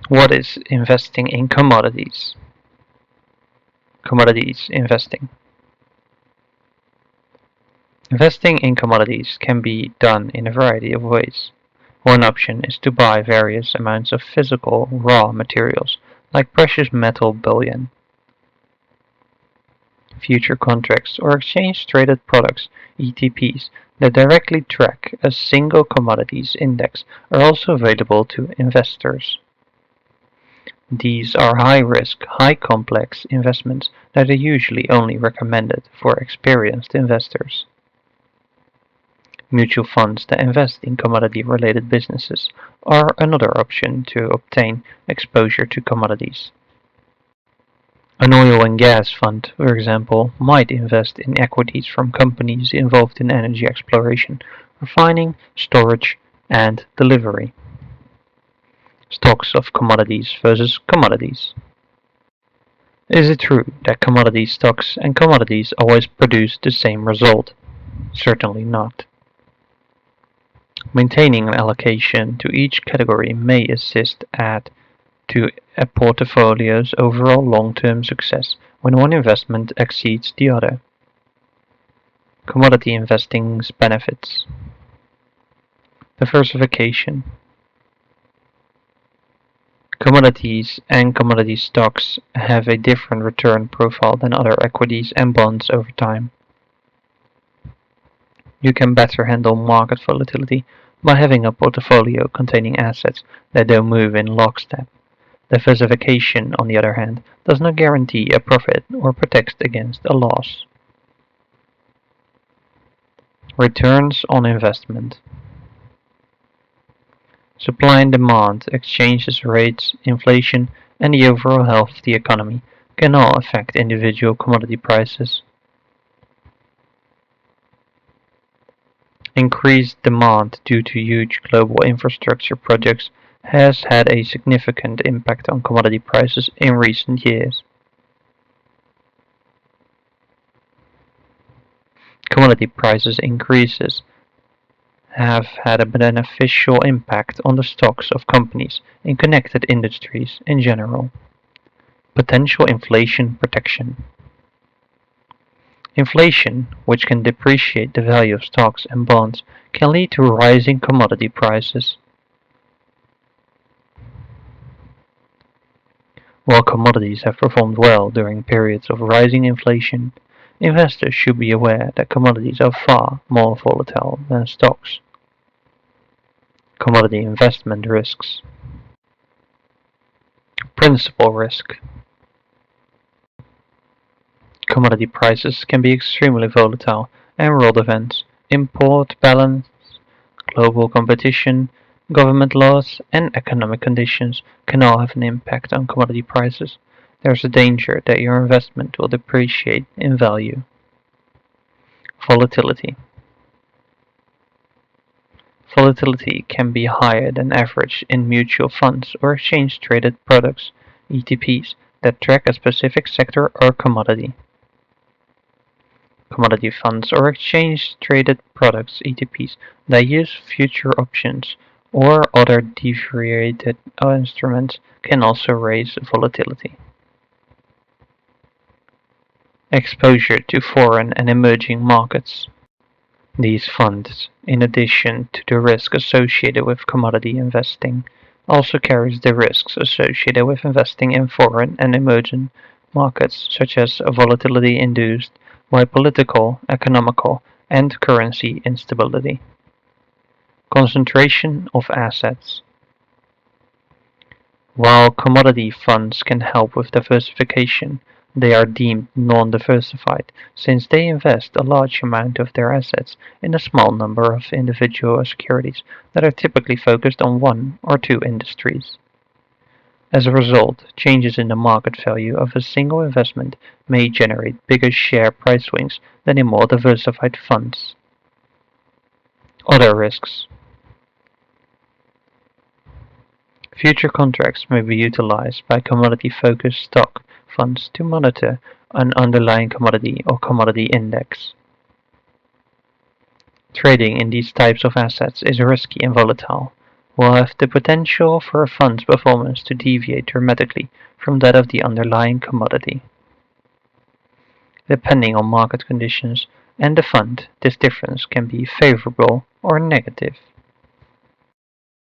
What is investing in commodities? Commodities investing. Investing in commodities can be done in a variety of ways. One option is to buy various amounts of physical raw materials, like precious metal bullion, future contracts, or exchange-traded products (ETPs) that directly track a single commodities index are also available to investors. These are high-risk, high-complex investments that are usually only recommended for experienced investors. Mutual funds that invest in commodity-related businesses are another option to obtain exposure to commodities. An oil and gas fund, for example, might invest in equities from companies involved in energy exploration, refining, storage, and delivery. Stocks of commodities versus commodities. Is it true that commodity stocks and commodities always produce the same result? Certainly not. Maintaining an allocation to each category may assist to a portfolio's overall long-term success when one investment exceeds the other. Commodity investing's benefits. Diversification. Commodities and commodity stocks have a different return profile than other equities and bonds over time. You can better handle market volatility by having a portfolio containing assets that don't move in lockstep. Diversification, on the other hand, does not guarantee a profit or protect against a loss. Returns on investment. Supply and demand, exchange rates, inflation, and the overall health of the economy can all affect individual commodity prices. Increased demand due to huge global infrastructure projects has had a significant impact on commodity prices in recent years. Commodity prices increases have had a beneficial impact on the stocks of companies in connected industries in general. Potential inflation protection. Inflation, which can depreciate the value of stocks and bonds, can lead to rising commodity prices. While commodities have performed well during periods of rising inflation, investors should be aware that commodities are far more volatile than stocks. Commodity investment risks. Principal risk. Commodity prices can be extremely volatile, and world events, import balance, global competition, government laws, and economic conditions can all have an impact on commodity prices. There is a danger that your investment will depreciate in value. Volatility. Volatility can be higher than average in mutual funds or exchange-traded products (ETPs) that track a specific sector or commodity. Commodity funds or exchange-traded products (ETPs) that use future options or other derivative instruments can also raise volatility. Exposure to foreign and emerging markets. These funds, in addition to the risk associated with commodity investing, also carries the risks associated with investing in foreign and emerging markets, such as volatility induced by political, economical, and currency instability. Concentration of assets. While commodity funds can help with diversification, they are deemed non-diversified since they invest a large amount of their assets in a small number of individual securities that are typically focused on one or two industries. As a result, changes in the market value of a single investment may generate bigger share price swings than in more diversified funds. Other risks. Future contracts may be utilized by commodity-focused stock funds to monitor an underlying commodity or commodity index. Trading in these types of assets is risky and volatile. will have the potential for a fund's performance to deviate dramatically from that of the underlying commodity. Depending on market conditions and the fund, this difference can be favorable or negative.